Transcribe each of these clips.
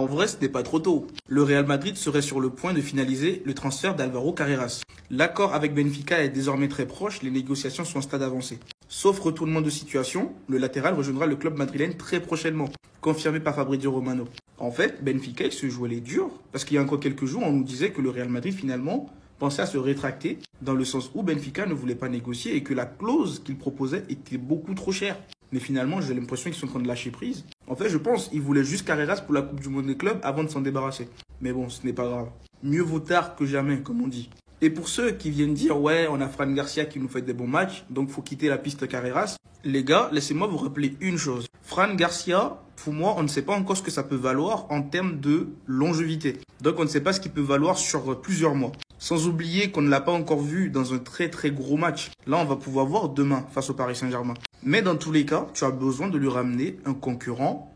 En vrai, ce n'est pas trop tôt. Le Real Madrid serait sur le point de finaliser le transfert d'Alvaro Carreras. L'accord avec Benfica est désormais très proche, les négociations sont à un stade avancé. Sauf retournement de situation, le latéral rejoindra le club madrilène très prochainement, confirmé par Fabrizio Romano. En fait, Benfica, il se jouait les durs, parce qu'il y a encore quelques jours, on nous disait que le Real Madrid, finalement, pensait à se rétracter, dans le sens où Benfica ne voulait pas négocier et que la clause qu'il proposait était beaucoup trop chère. Mais finalement, j'ai l'impression qu'ils sont en train de lâcher prise. En fait, je pense qu'ils voulaient juste Carreras pour la Coupe du Monde des clubs avant de s'en débarrasser. Mais bon, ce n'est pas grave. Mieux vaut tard que jamais, comme on dit. Et pour ceux qui viennent dire, ouais, on a Fran Garcia qui nous fait des bons matchs, donc faut quitter la piste Carreras. Les gars, laissez-moi vous rappeler une chose. Fran Garcia, pour moi, on ne sait pas encore ce que ça peut valoir en termes de longévité. Donc on ne sait pas ce qu'il peut valoir sur plusieurs mois. Sans oublier qu'on ne l'a pas encore vu dans un très très gros match. Là, on va pouvoir voir demain face au Paris Saint-Germain. Mais dans tous les cas, tu as besoin de lui ramener un concurrent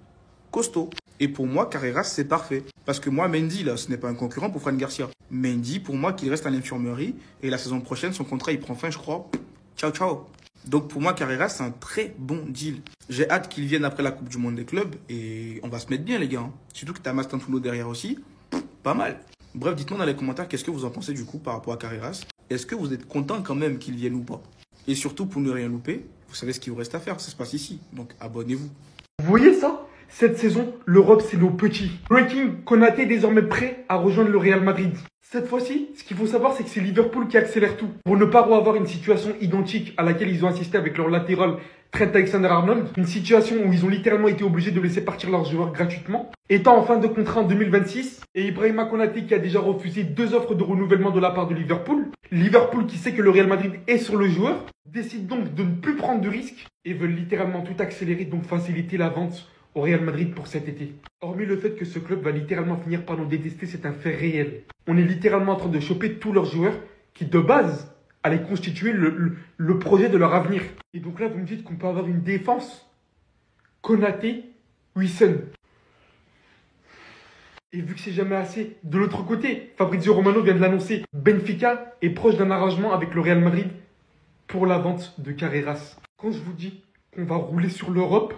costaud. Et pour moi, Carreras, c'est parfait. Parce que moi, Mendy, là, ce n'est pas un concurrent pour Fran Garcia. Mendy, pour moi, qu'il reste à l'infirmerie. Et la saison prochaine, son contrat, il prend fin, je crois. Ciao, ciao. Donc pour moi, Carreras, c'est un très bon deal. J'ai hâte qu'il vienne après la Coupe du Monde des clubs. Et on va se mettre bien, les gars. Surtout que tu as Mastantuono derrière aussi. Pas mal. Bref, dites-moi dans les commentaires qu'est-ce que vous en pensez du coup par rapport à Carreras. Est-ce que vous êtes content quand même qu'il vienne ou pas? Et surtout, pour ne rien louper, vous savez ce qu'il vous reste à faire, ça se passe ici. Donc abonnez-vous. Vous voyez ça? Cette saison, l'Europe, c'est nos petits. Ranking, Konaté est désormais prêt à rejoindre le Real Madrid. Cette fois-ci, ce qu'il faut savoir, c'est que c'est Liverpool qui accélère tout. Pour ne pas avoir une situation identique à laquelle ils ont assisté avec leur latéral Trent Alexander-Arnold. Une situation où ils ont littéralement été obligés de laisser partir leurs joueurs gratuitement. Étant en fin de contrat en 2026, et Ibrahima Konaté qui a déjà refusé 2 offres de renouvellement de la part de Liverpool. Liverpool qui sait que le Real Madrid est sur le joueur, décide donc de ne plus prendre de risques et veulent littéralement tout accélérer, donc faciliter la vente au Real Madrid pour cet été. Hormis le fait que ce club va littéralement finir par nous détester, c'est un fait réel. On est littéralement en train de choper tous leurs joueurs qui, de base, allaient constituer le projet de leur avenir. Et donc là, vous me dites qu'on peut avoir une défense Konaté, Wilson. Et vu que c'est jamais assez, de l'autre côté, Fabrizio Romano vient de l'annoncer, Benfica est proche d'un arrangement avec le Real Madrid pour la vente de Carreras. Quand je vous dis qu'on va rouler sur l'Europe,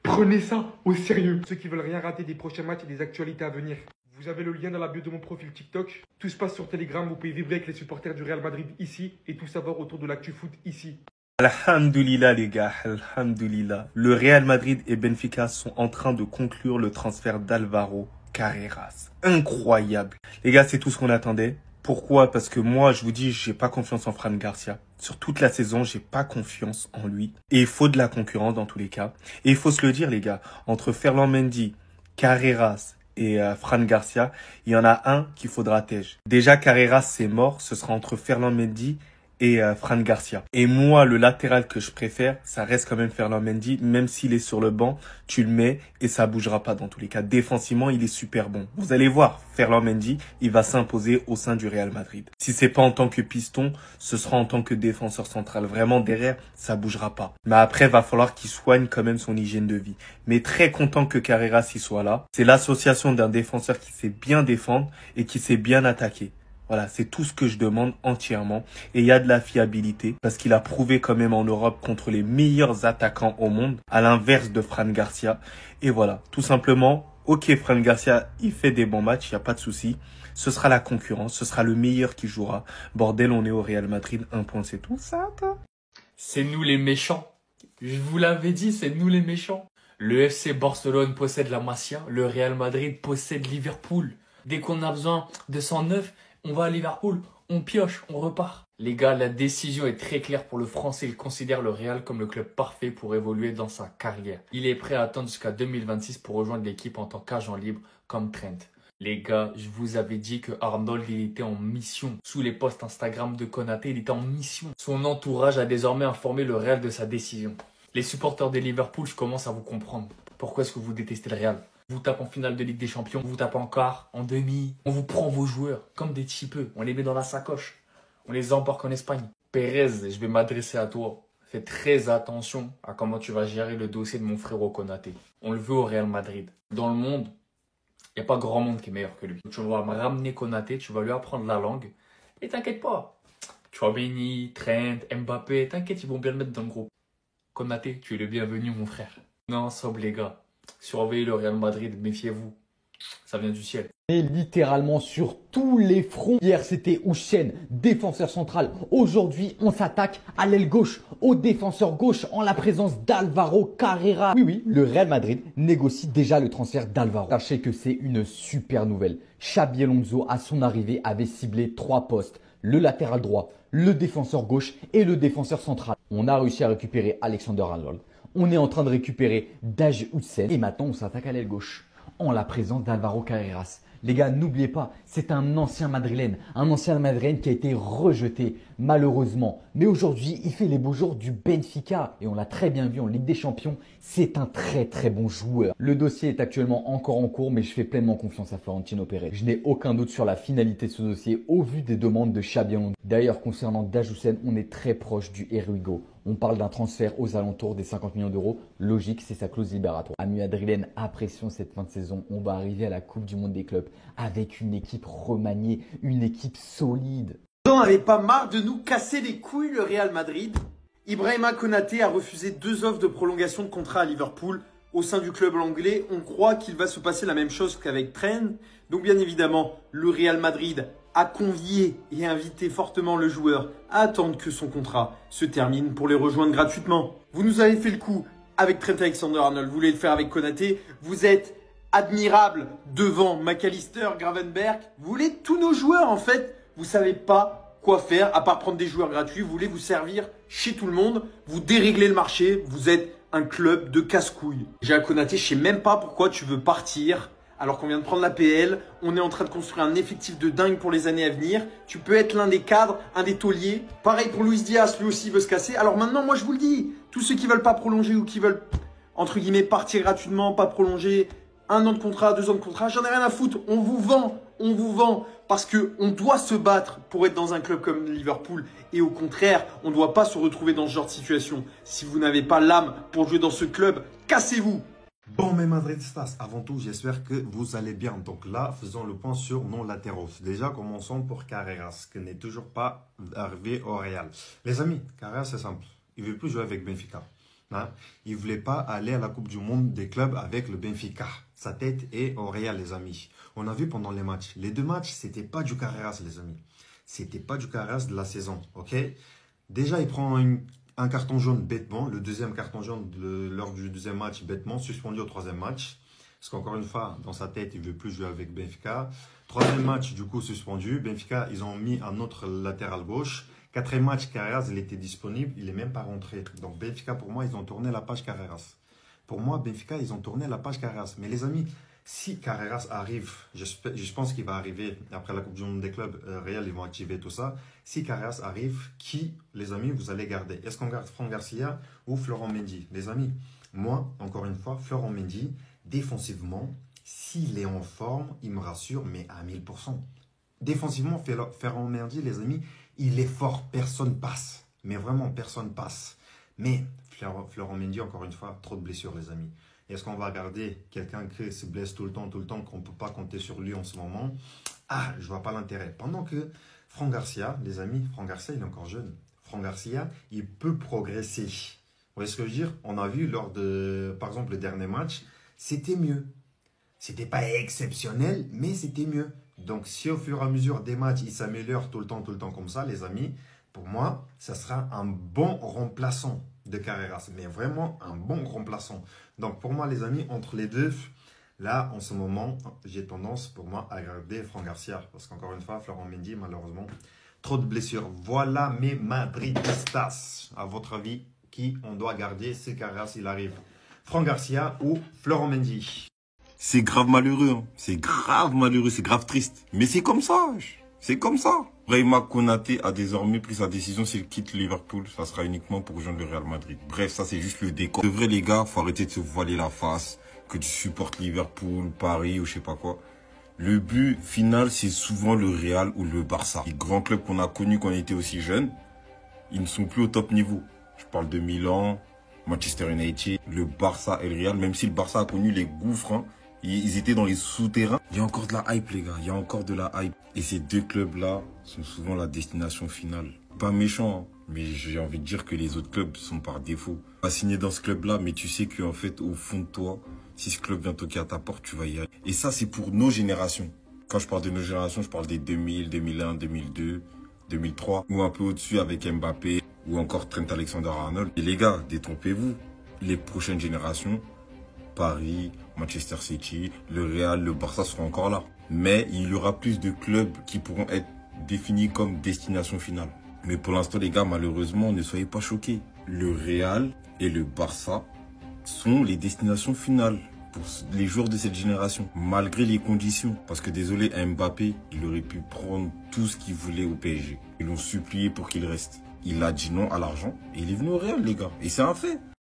prenez ça au sérieux. Ceux qui veulent rien rater des prochains matchs et des actualités à venir, vous avez le lien dans la bio de mon profil TikTok. Tout se passe sur Telegram, vous pouvez vibrer avec les supporters du Real Madrid ici et tout savoir autour de l'actu foot ici. Alhamdoulilah les gars, alhamdoulilah. Le Real Madrid et Benfica sont en train de conclure le transfert d'Alvaro Carreras. Incroyable. Les gars, c'est tout ce qu'on attendait. Pourquoi? Parce que moi, je vous dis, j'ai pas confiance en Fran Garcia. Sur toute la saison, j'ai pas confiance en lui. Et il faut de la concurrence dans tous les cas. Et il faut se le dire, les gars, entre Ferland Mendy, Carreras et Fran Garcia, il y en a un qu'il faudra tège. Déjà, Carreras, c'est mort. Ce sera entre Ferland Mendy et Fran Garcia. Et moi, le latéral que je préfère, ça reste quand même Ferland Mendy. Même s'il est sur le banc, tu le mets et ça bougera pas dans tous les cas. Défensivement, il est super bon. Vous allez voir, Ferland Mendy, il va s'imposer au sein du Real Madrid. Si c'est pas en tant que piston, ce sera en tant que défenseur central. Vraiment, derrière, ça bougera pas. Mais après, va falloir qu'il soigne quand même son hygiène de vie. Mais très content que Carreras y soit là. C'est l'association d'un défenseur qui sait bien défendre et qui sait bien attaquer. Voilà, c'est tout ce que je demande entièrement. Et il y a de la fiabilité parce qu'il a prouvé quand même en Europe contre les meilleurs attaquants au monde, à l'inverse de Fran Garcia. Et voilà, tout simplement, ok, Fran Garcia, il fait des bons matchs, il n'y a pas de souci. Ce sera la concurrence, ce sera le meilleur qui jouera. Bordel, on est au Real Madrid, un point, c'est tout ça, toi. C'est nous les méchants. Je vous l'avais dit, c'est nous les méchants. Le FC Barcelone possède la Masia, le Real Madrid possède Liverpool. Dès qu'on a besoin de 109, on va à Liverpool, on pioche, on repart. Les gars, la décision est très claire pour le Français. Il considère le Real comme le club parfait pour évoluer dans sa carrière. Il est prêt à attendre jusqu'à 2026 pour rejoindre l'équipe en tant qu'agent libre comme Trent. Les gars, je vous avais dit que Arnold, il était en mission. Sous les posts Instagram de Konaté, il était en mission. Son entourage a désormais informé le Real de sa décision. Les supporters de Liverpool, je commence à vous comprendre. Pourquoi est-ce que vous détestez le Real? Vous tape en finale de Ligue des Champions, vous tape en quart, en demi. On vous prend vos joueurs comme des chipeux. On les met dans la sacoche. On les embarque en Espagne. Pérez, je vais m'adresser à toi. Fais très attention à comment tu vas gérer le dossier de mon frérot Konaté. On le veut au Real Madrid. Dans le monde, il n'y a pas grand monde qui est meilleur que lui. Tu vas me ramener Konaté, tu vas lui apprendre la langue. Et t'inquiète pas. Tu vois Benny, Trent, Mbappé, t'inquiète, ils vont bien le mettre dans le groupe. Konaté, tu es le bienvenu mon frère. Non, sob les gars. Surveillez le Real Madrid, méfiez-vous. Ça vient du ciel. Et littéralement sur tous les fronts. Hier, c'était Houchen, défenseur central. Aujourd'hui, on s'attaque à l'aile gauche, au défenseur gauche, en la présence d'Alvaro Carrera. Oui, le Real Madrid négocie déjà le transfert d'Alvaro. Sachez que c'est une super nouvelle. Xabi Alonso, à son arrivée, avait ciblé 3 postes. Le latéral droit, le défenseur gauche et le défenseur central. On a réussi à récupérer Alexander Arnold. On est en train de récupérer Daj Houssen. Et maintenant, on s'attaque à l'aile gauche, en la présence d'Alvaro Carreras. Les gars, n'oubliez pas, c'est un ancien madrilène qui a été rejeté malheureusement. Mais aujourd'hui, il fait les beaux jours du Benfica et on l'a très bien vu en Ligue des Champions. C'est un très bon joueur. Le dossier est actuellement encore en cours, mais je fais pleinement confiance à Florentino Pérez. Je n'ai aucun doute sur la finalité de ce dossier au vu des demandes de Xabi Alonso. D'ailleurs, concernant Daj Houssen, on est très proche du Erigo. On parle d'un transfert aux alentours des 50 millions d'euros. Logique, c'est sa clause libératoire. Amis madrilènes, pression cette fin de saison. On va arriver à la Coupe du Monde des clubs avec une équipe remaniée, une équipe solide. On n'avait pas marre de nous casser les couilles le Real Madrid. Ibrahima Konaté a refusé 2 offres de prolongation de contrat à Liverpool. Au sein du club anglais, on croit qu'il va se passer la même chose qu'avec Trent. Donc bien évidemment, le Real Madrid a convié et invité fortement le joueur à attendre que son contrat se termine pour les rejoindre gratuitement. Vous nous avez fait le coup avec Trent Alexander-Arnold, vous voulez le faire avec Konaté, vous êtes admirable devant McAllister, Gravenberch, vous voulez tous nos joueurs en fait, vous savez pas quoi faire à part prendre des joueurs gratuits, vous voulez vous servir chez tout le monde, vous déréglez le marché, vous êtes un club de casse-couilles. J'ai Konaté, je sais même pas pourquoi tu veux partir. Alors qu'on vient de prendre la PL, on est en train de construire un effectif de dingue pour les années à venir. Tu peux être l'un des cadres, un des tauliers. Pareil pour Luis Diaz, lui aussi veut se casser. Alors maintenant, moi je vous le dis, tous ceux qui veulent pas prolonger ou qui veulent, entre guillemets, partir gratuitement, pas prolonger, 1 an de contrat, 2 ans de contrat, j'en ai rien à foutre. On vous vend parce que on doit se battre pour être dans un club comme Liverpool. Et au contraire, on ne doit pas se retrouver dans ce genre de situation. Si vous n'avez pas l'âme pour jouer dans ce club, cassez-vous. Bon, mes Madridistas, avant tout, j'espère que vous allez bien. Donc là, faisons le point sur nos latéraux. Déjà, commençons pour Carreras, qui n'est toujours pas arrivé au Real. Les amis, Carreras, c'est simple. Il ne veut plus jouer avec Benfica. Hein? Il ne voulait pas aller à la Coupe du Monde des clubs avec le Benfica. Sa tête est au Real, les amis. On a vu pendant les matchs. Les 2 matchs, c'était pas du Carreras, les amis. C'était pas du Carreras de la saison, ok? Déjà, il prend un carton jaune bêtement, le 2e carton jaune lors du 2e match bêtement, suspendu au 3e match. Parce qu'encore une fois, dans sa tête, il ne veut plus jouer avec Benfica. 3e match, du coup, suspendu. Benfica, ils ont mis un autre latéral gauche. 4e match, Carreras, il était disponible, il n'est même pas rentré. Donc Benfica, pour moi, ils ont tourné la page Carreras. Pour moi, Benfica, ils ont tourné la page Carreras. Mais les amis, si Carreras arrive, je pense qu'il va arriver après la Coupe du Monde des clubs, Real, ils vont activer tout ça. Si Carreras arrive, qui, les amis, vous allez garder? Est-ce qu'on garde Fran Garcia ou Florent Mendy? Les amis, moi, encore une fois, Florent Mendy, défensivement, s'il est en forme, il me rassure, mais à 1000%. Défensivement, Florent Mendy, les amis, il est fort, personne passe. Mais vraiment, personne passe. Mais Florent Mendy, encore une fois, trop de blessures, les amis. Est-ce qu'on va garder quelqu'un qui se blesse tout le temps, qu'on ne peut pas compter sur lui en ce moment? Ah, je vois pas l'intérêt. Pendant que Fran Garcia, les amis, Fran Garcia, il est encore jeune. Fran Garcia, il peut progresser. Vous voyez ce que je veux dire? On a vu lors de, par exemple, le dernier match, c'était mieux. C'était pas exceptionnel, mais c'était mieux. Donc, si au fur et à mesure des matchs, il s'améliore tout le temps comme ça, les amis, pour moi, ça sera un bon remplaçant de Carreras. Mais vraiment un bon remplaçant. Donc, pour moi, les amis, entre les deux, là, en ce moment, j'ai tendance, pour moi, à garder Fran Garcia. Parce qu'encore une fois, Florent Mendy, malheureusement, trop de blessures. Voilà mes Madridistas. À votre avis, qui on doit garder si Carreras, il arrive? Fran Garcia ou Florent Mendy? C'est grave malheureux, hein. C'est grave triste. Mais c'est comme ça, c'est comme ça. Ibrahima Konaté a désormais pris sa décision s'il quitte Liverpool, ça sera uniquement pour rejoindre le Real Madrid. Bref, ça c'est juste le décor. De vrai les gars, faut arrêter de se voiler la face, que tu supportes Liverpool, Paris ou je sais pas quoi. Le but final, c'est souvent le Real ou le Barça. Les grands clubs qu'on a connus quand on était aussi jeunes, ils ne sont plus au top niveau. Je parle de Milan, Manchester United, le Barça et le Real, même si le Barça a connu les gouffres, hein. Ils étaient dans les souterrains. Il y a encore de la hype, les gars. Il y a encore de la hype. Et ces 2 clubs-là sont souvent la destination finale. Pas méchant, hein, mais j'ai envie de dire que les autres clubs sont par défaut. Pas signé dans ce club-là, mais tu sais qu'en fait, au fond de toi, Si ce club vient toquer à ta porte, tu vas y aller. Et ça, c'est pour nos générations. Quand je parle de nos générations, je parle des 2000, 2001, 2002, 2003, ou un peu au-dessus avec Mbappé, ou encore Trent Alexander-Arnold. Et les gars, détrompez-vous. Les prochaines générations, Paris, Manchester City, le Real, le Barça seront encore là. Mais il y aura plus de clubs qui pourront être définis comme destination finale. Mais pour l'instant, les gars, malheureusement, ne soyez pas choqués. Le Real et le Barça sont les destinations finales pour les joueurs de cette génération, malgré les conditions. Parce que désolé, Mbappé, il aurait pu prendre tout ce qu'il voulait au PSG. Ils l'ont supplié pour qu'il reste. Il a dit non à l'argent et il est venu au Real, les gars. Et c'est un fait.